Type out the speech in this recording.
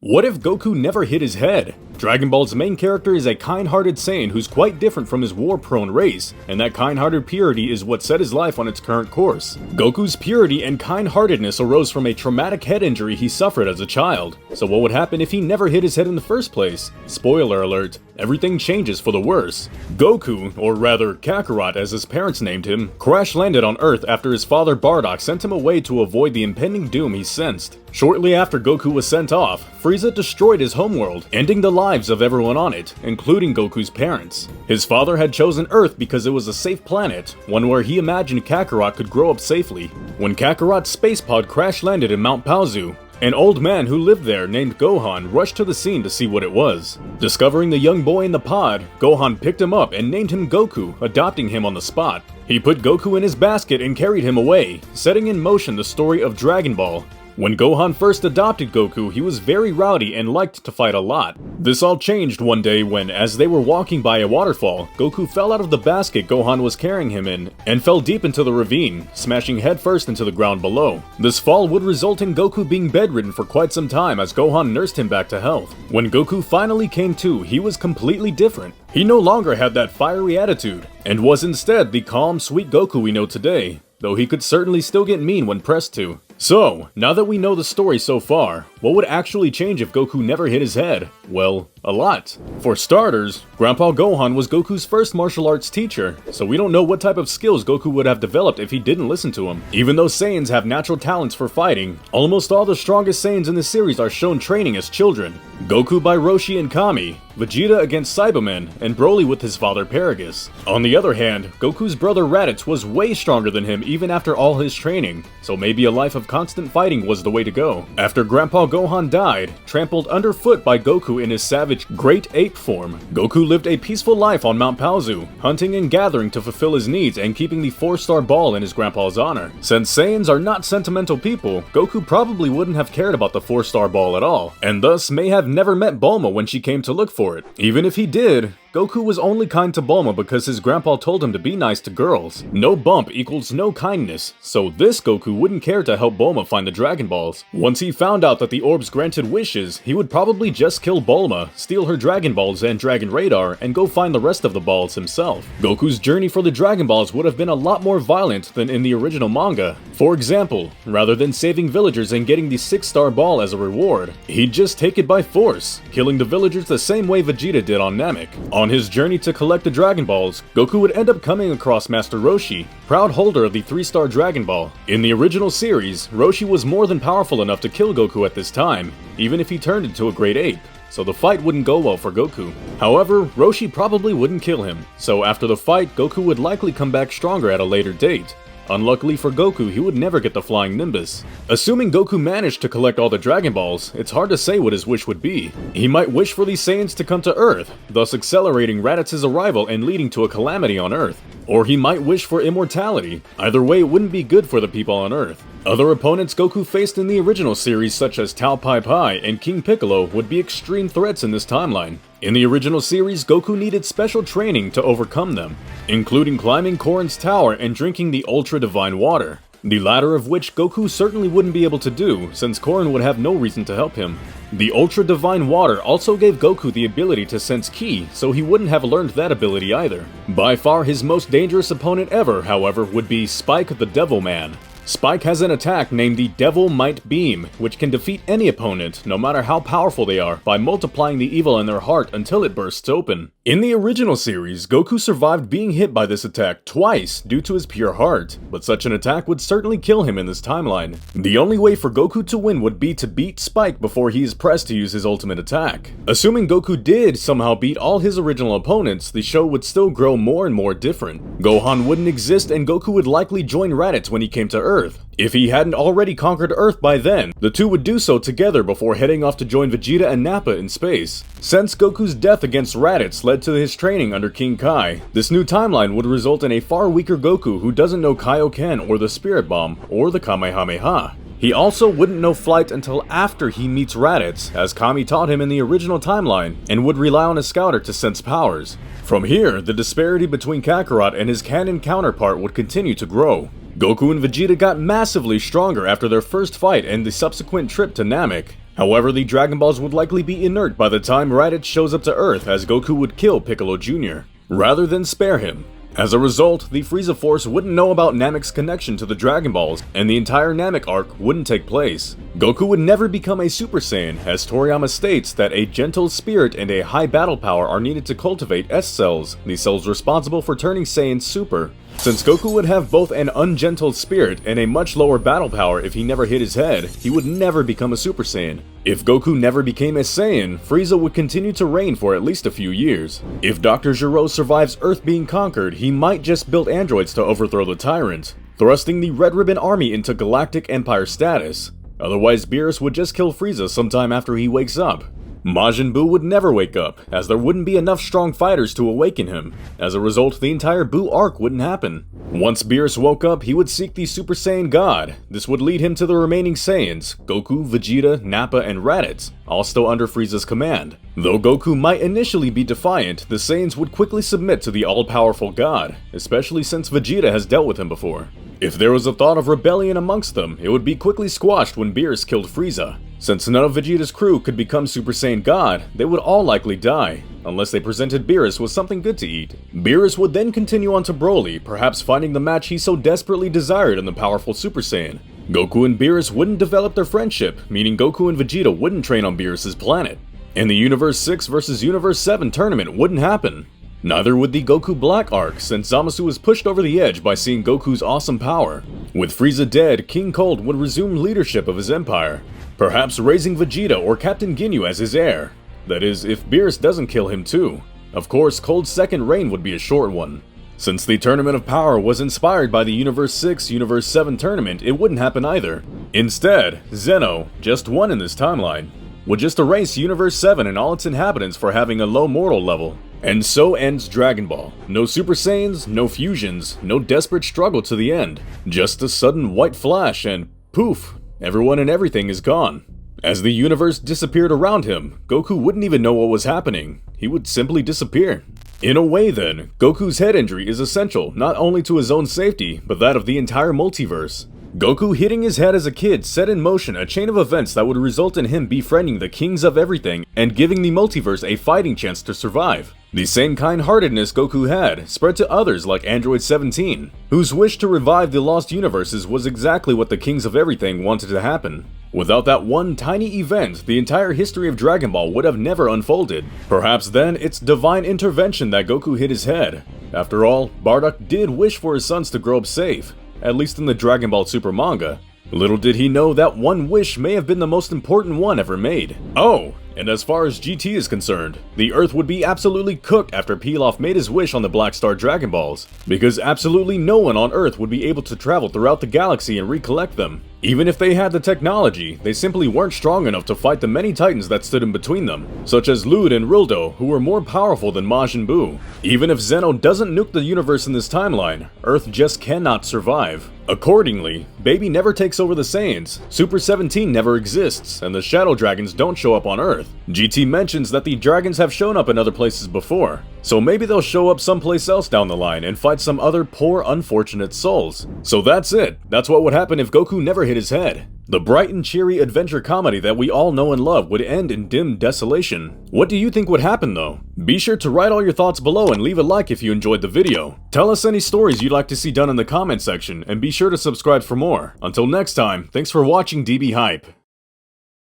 What if Goku never hit his head? Dragon Ball's main character is a kind-hearted Saiyan who's quite different from his war-prone race, and that kind-hearted purity is what set his life on its current course. Goku's purity and kind-heartedness arose from a traumatic head injury he suffered as a child. So what would happen if he never hit his head in the first place? Spoiler alert, everything changes for the worse. Goku, or rather Kakarot as his parents named him, crash-landed on Earth after his father Bardock sent him away to avoid the impending doom he sensed. Shortly after Goku was sent off, Frieza destroyed his homeworld, ending the lives of everyone on it, including Goku's parents. His father had chosen Earth because it was a safe planet, one where he imagined Kakarot could grow up safely. When Kakarot's space pod crash-landed in Mount Paozu, an old man who lived there named Gohan rushed to the scene to see what it was. Discovering the young boy in the pod, Gohan picked him up and named him Goku, adopting him on the spot. He put Goku in his basket and carried him away, setting in motion the story of Dragon Ball. When Gohan first adopted Goku, he was very rowdy and liked to fight a lot. This all changed one day when, as they were walking by a waterfall, Goku fell out of the basket Gohan was carrying him in, and fell deep into the ravine, smashing headfirst into the ground below. This fall would result in Goku being bedridden for quite some time as Gohan nursed him back to health. When Goku finally came to, he was completely different. He no longer had that fiery attitude, and was instead the calm, sweet Goku we know today, though he could certainly still get mean when pressed to. So, now that we know the story so far, what would actually change if Goku never hit his head? Well, a lot. For starters, Grandpa Gohan was Goku's first martial arts teacher, so we don't know what type of skills Goku would have developed if he didn't listen to him. Even though Saiyans have natural talents for fighting, almost all the strongest Saiyans in the series are shown training as children. Goku by Roshi and Kami, Vegeta against Cybermen, and Broly with his father Paragus. On the other hand, Goku's brother Raditz was way stronger than him even after all his training, so maybe a life of constant fighting was the way to go. After Grandpa Gohan died, trampled underfoot by Goku in his savage Great Ape form, Goku lived a peaceful life on Mount Paozu, hunting and gathering to fulfill his needs and keeping the 4-star ball in his grandpa's honor. Since Saiyans are not sentimental people, Goku probably wouldn't have cared about the 4-star ball at all, and thus may have never met Bulma when she came to look for it. Even if he did, Goku was only kind to Bulma because his grandpa told him to be nice to girls. No bump equals no kindness, so this Goku wouldn't care to help Bulma find the Dragon Balls. Once he found out that the orbs granted wishes, he would probably just kill Bulma, steal her Dragon Balls and Dragon Radar, and go find the rest of the balls himself. Goku's journey for the Dragon Balls would have been a lot more violent than in the original manga. For example, rather than saving villagers and getting the 6-star ball as a reward, he'd just take it by force, killing the villagers the same way Vegeta did on Namek. On his journey to collect the Dragon Balls, Goku would end up coming across Master Roshi, proud holder of the 3-star Dragon Ball. In the original series, Roshi was more than powerful enough to kill Goku at this time, even if he turned into a great ape, so the fight wouldn't go well for Goku. However, Roshi probably wouldn't kill him, so after the fight, Goku would likely come back stronger at a later date. Unluckily for Goku, he would never get the Flying Nimbus. Assuming Goku managed to collect all the Dragon Balls, it's hard to say what his wish would be. He might wish for these Saiyans to come to Earth, thus accelerating Raditz's arrival and leading to a calamity on Earth. Or he might wish for immortality. Either way, it wouldn't be good for the people on Earth. Other opponents Goku faced in the original series such as Tao Pai Pai and King Piccolo would be extreme threats in this timeline. In the original series, Goku needed special training to overcome them, including climbing Korin's tower and drinking the Ultra Divine Water, the latter of which Goku certainly wouldn't be able to do since Korin would have no reason to help him. The Ultra Divine Water also gave Goku the ability to sense Ki, so he wouldn't have learned that ability either. By far his most dangerous opponent ever, however, would be Spike the Devil Man. Spike has an attack named the Devil Might Beam, which can defeat any opponent, no matter how powerful they are, by multiplying the evil in their heart until it bursts open. In the original series, Goku survived being hit by this attack twice due to his pure heart, but such an attack would certainly kill him in this timeline. The only way for Goku to win would be to beat Spike before he is pressed to use his ultimate attack. Assuming Goku did somehow beat all his original opponents, the show would still grow more and more different. Gohan wouldn't exist and Goku would likely join Raditz when he came to Earth. If he hadn't already conquered Earth by then, the two would do so together before heading off to join Vegeta and Nappa in space. Since Goku's death against Raditz led to his training under King Kai, this new timeline would result in a far weaker Goku who doesn't know Kaioken or the Spirit Bomb, or the Kamehameha. He also wouldn't know flight until after he meets Raditz, as Kami taught him in the original timeline, and would rely on a scouter to sense powers. From here, the disparity between Kakarot and his canon counterpart would continue to grow. Goku and Vegeta got massively stronger after their first fight and the subsequent trip to Namek. However, the Dragon Balls would likely be inert by the time Raditz shows up to Earth, as Goku would kill Piccolo Jr., rather than spare him. As a result, the Frieza Force wouldn't know about Namek's connection to the Dragon Balls, and the entire Namek arc wouldn't take place. Goku would never become a Super Saiyan, as Toriyama states that a gentle spirit and a high battle power are needed to cultivate S-cells, the cells responsible for turning Saiyans super. Since Goku would have both an ungentle spirit and a much lower battle power if he never hit his head, he would never become a Super Saiyan. If Goku never became a Saiyan, Frieza would continue to reign for at least a few years. If Dr. Gero survives Earth being conquered, he might just build androids to overthrow the tyrant, thrusting the Red Ribbon Army into Galactic Empire status. Otherwise, Beerus would just kill Frieza sometime after he wakes up. Majin Buu would never wake up, as there wouldn't be enough strong fighters to awaken him. As a result, the entire Buu arc wouldn't happen. Once Beerus woke up, he would seek the Super Saiyan God. This would lead him to the remaining Saiyans, Goku, Vegeta, Nappa, and Raditz, all still under Frieza's command. Though Goku might initially be defiant, the Saiyans would quickly submit to the all-powerful God, especially since Vegeta has dealt with him before. If there was a thought of rebellion amongst them, it would be quickly squashed when Beerus killed Frieza. Since none of Vegeta's crew could become Super Saiyan God, they would all likely die, unless they presented Beerus with something good to eat. Beerus would then continue on to Broly, perhaps finding the match he so desperately desired in the powerful Super Saiyan. Goku and Beerus wouldn't develop their friendship, meaning Goku and Vegeta wouldn't train on Beerus' planet. And the Universe 6 vs Universe 7 tournament wouldn't happen. Neither would the Goku Black arc, since Zamasu was pushed over the edge by seeing Goku's awesome power. With Frieza dead, King Cold would resume leadership of his empire, perhaps raising Vegeta or Captain Ginyu as his heir. That is, if Beerus doesn't kill him too. Of course, Cold's second reign would be a short one. Since the Tournament of Power was inspired by the Universe 6, Universe 7 tournament, it wouldn't happen either. Instead, Zeno, just one in this timeline, would just erase Universe 7 and all its inhabitants for having a low mortal level. And so ends Dragon Ball. No Super Saiyans, no fusions, no desperate struggle to the end. Just a sudden white flash and poof, everyone and everything is gone. As the universe disappeared around him, Goku wouldn't even know what was happening. He would simply disappear. In a way then, Goku's head injury is essential not only to his own safety, but that of the entire multiverse. Goku hitting his head as a kid set in motion a chain of events that would result in him befriending the kings of everything and giving the multiverse a fighting chance to survive. The same kind-heartedness Goku had spread to others like Android 17, whose wish to revive the lost universes was exactly what the kings of everything wanted to happen. Without that one tiny event, the entire history of Dragon Ball would have never unfolded. Perhaps then, it's divine intervention that Goku hit his head. After all, Bardock did wish for his sons to grow up safe, at least in the Dragon Ball Super manga. Little did he know that one wish may have been the most important one ever made. Oh, and as far as GT is concerned, the Earth would be absolutely cooked after Pilaf made his wish on the Black Star Dragon Balls, because absolutely no one on Earth would be able to travel throughout the galaxy and recollect them. Even if they had the technology, they simply weren't strong enough to fight the many titans that stood in between them, such as Lud and Rildo, who were more powerful than Majin Buu. Even if Zeno doesn't nuke the universe in this timeline, Earth just cannot survive. Accordingly, Baby never takes over the Saiyans, Super 17 never exists, and the Shadow Dragons don't show up on Earth. GT mentions that the dragons have shown up in other places before, so maybe they'll show up someplace else down the line and fight some other poor unfortunate souls. So that's it. That's what would happen if Goku never hit his head. The bright and cheery adventure comedy that we all know and love would end in dim desolation. What do you think would happen though? Be sure to write all your thoughts below and leave a like if you enjoyed the video. Tell us any stories you'd like to see done in the comment section, and be sure to subscribe for more. Until next time, thanks for watching DB Hype.